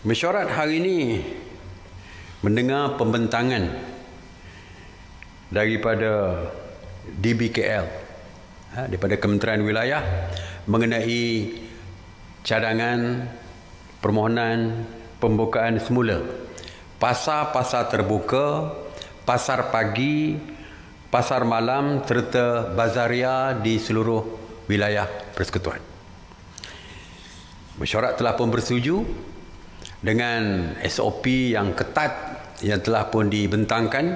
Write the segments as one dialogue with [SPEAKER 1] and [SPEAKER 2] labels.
[SPEAKER 1] Mesyuarat hari ini mendengar pembentangan daripada DBKL, daripada Kementerian Wilayah mengenai cadangan permohonan pembukaan semula pasar-pasar terbuka, pasar pagi, pasar malam serta bazaria di seluruh wilayah persekutuan. Mesyuarat telah pun bersetuju dengan SOP yang ketat yang telah pun dibentangkan,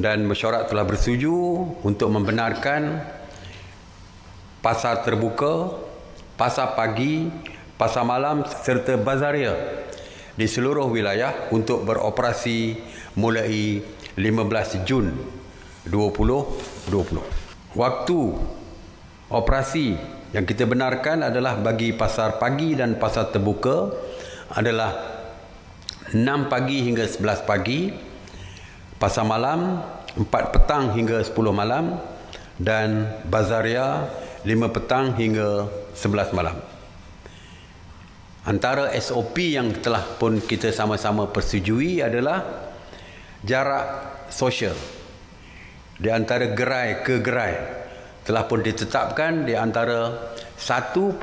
[SPEAKER 1] dan mesyuarat telah bersetuju untuk membenarkan pasar terbuka, pasar pagi, pasar malam serta bazaria di seluruh wilayah untuk beroperasi mulai 15 Jun 2020. Waktu operasi yang kita benarkan adalah bagi pasar pagi dan pasar terbuka adalah 6 pagi hingga 11 pagi, pasar malam 4 petang hingga 10 malam, dan bazaria 5 petang hingga 11 malam. Antara SOP yang telah pun kita sama-sama persetujui adalah jarak sosial di antara gerai ke gerai telah pun ditetapkan di antara 1.5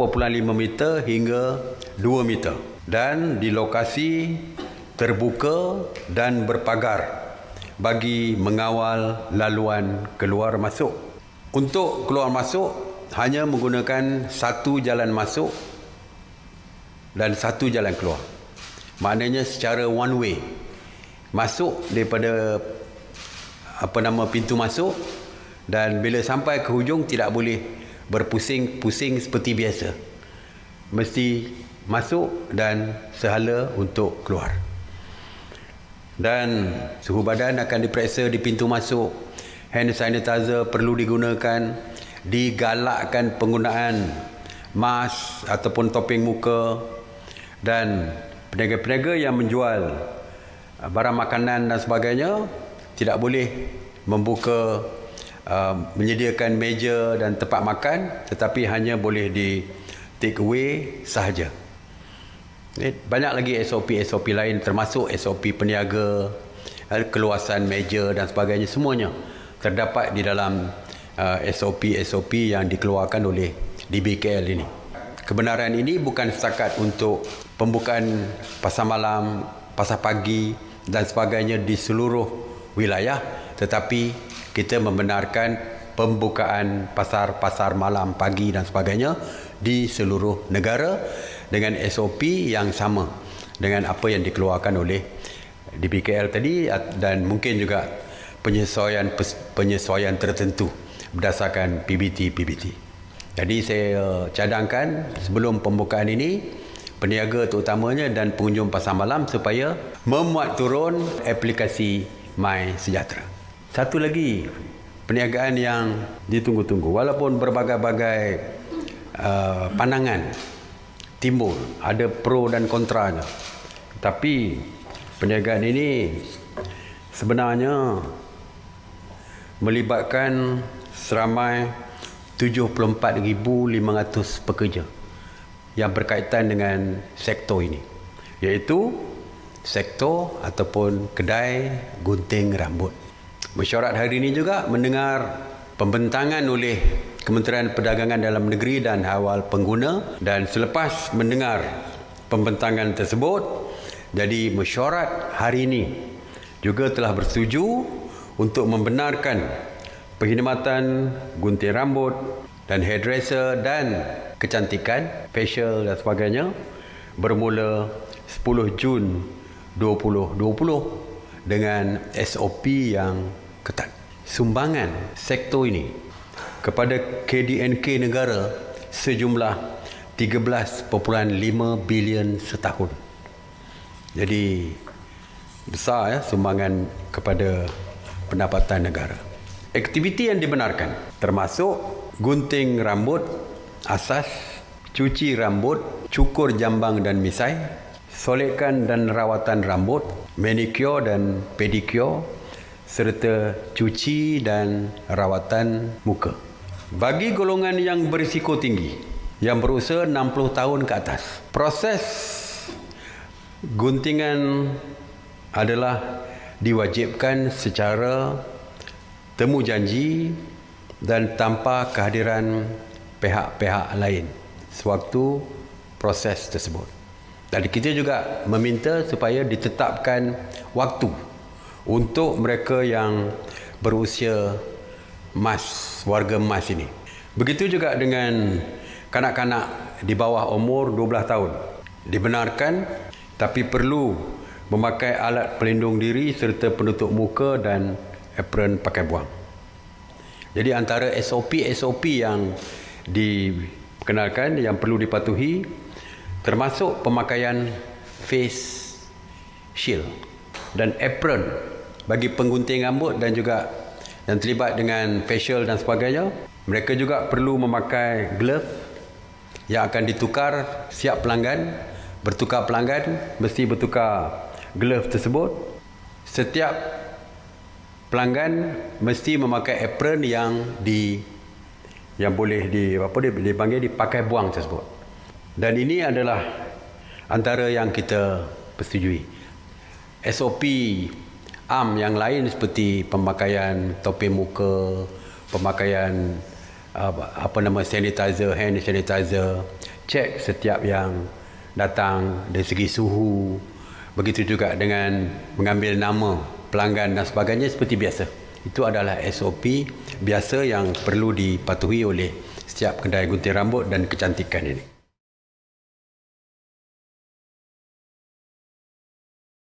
[SPEAKER 1] meter hingga 2 meter dan di lokasi terbuka dan berpagar bagi mengawal laluan keluar masuk. Untuk keluar masuk hanya menggunakan satu jalan masuk dan satu jalan keluar. Maknanya secara one way. Masuk daripada pintu masuk, dan bila sampai ke hujung tidak boleh berpusing-pusing seperti biasa. Mesti masuk dan sehala untuk keluar. Dan suhu badan akan diperiksa di pintu masuk. Hand sanitizer perlu digunakan. Digalakkan penggunaan mask ataupun topeng muka. Dan peniaga-peniaga yang menjual barang makanan dan sebagainya tidak boleh membuka menyediakan meja dan tempat makan, tetapi hanya boleh di take away sahaja. Banyak lagi SOP lain, termasuk SOP peniaga, keluasan meja dan sebagainya, semuanya terdapat di dalam SOP yang dikeluarkan oleh DBKL ini. Kebenaran ini bukan setakat untuk pembukaan pasar malam, pasar pagi dan sebagainya di seluruh wilayah, tetapi kita membenarkan pembukaan pasar-pasar malam, pagi dan sebagainya di seluruh negara dengan SOP yang sama dengan apa yang dikeluarkan oleh DBKL tadi, dan mungkin juga penyesuaian tertentu berdasarkan PBT. Jadi saya cadangkan sebelum pembukaan ini, peniaga terutamanya dan pengunjung pasar malam supaya memuat turun aplikasi MySejahtera. Satu lagi perniagaan yang ditunggu-tunggu, walaupun berbagai-bagai pandangan timbul, ada pro dan kontranya, tapi perniagaan ini sebenarnya melibatkan seramai 74,500 pekerja yang berkaitan dengan sektor ini, iaitu sektor ataupun kedai gunting rambut. Mesyuarat hari ini juga mendengar pembentangan oleh Kementerian Perdagangan Dalam Negeri dan Hawal Pengguna, dan selepas mendengar pembentangan tersebut, jadi mesyuarat hari ini juga telah bersetuju untuk membenarkan perkhidmatan gunting rambut dan hairdresser dan kecantikan, facial dan sebagainya bermula 10 Jun 2020 dengan SOP yang ketat. Sumbangan sektor ini kepada KDNK negara sejumlah 13.5 bilion setahun. Jadi besar sumbangan kepada pendapatan negara. Aktiviti yang dibenarkan termasuk gunting rambut asas, cuci rambut, cukur jambang dan misai, solekan dan rawatan rambut, manicure dan pedicure, serta cuci dan rawatan muka. Bagi golongan yang berisiko tinggi, yang berusia 60 tahun ke atas, proses Guntingan adalah diwajibkan secara temu janji dan tanpa kehadiran pihak-pihak lain sewaktu proses tersebut. Dan kita juga meminta supaya ditetapkan waktu untuk mereka yang berusia emas, warga emas ini. Begitu juga dengan kanak-kanak di bawah umur 12 tahun. Dibenarkan tapi perlu memakai alat pelindung diri serta penutup muka dan apron pakai buang. Jadi antara SOP yang dikenalkan yang perlu dipatuhi termasuk pemakaian face shield dan apron bagi penggunting rambut dan juga yang terlibat dengan facial dan sebagainya. Mereka juga perlu memakai glove yang akan ditukar siap pelanggan. Bertukar pelanggan mesti bertukar glove tersebut. Setiap pelanggan mesti memakai apron yang boleh dipanggil dipakai buang tersebut. Dan ini adalah antara yang kita persetujui. SOP yang lain seperti pemakaian topi muka, pemakaian sanitizer, hand sanitizer, cek setiap yang datang dari segi suhu, begitu juga dengan mengambil nama pelanggan dan sebagainya seperti biasa. Itu adalah SOP biasa yang perlu dipatuhi oleh setiap kedai gunting rambut dan kecantikan ini.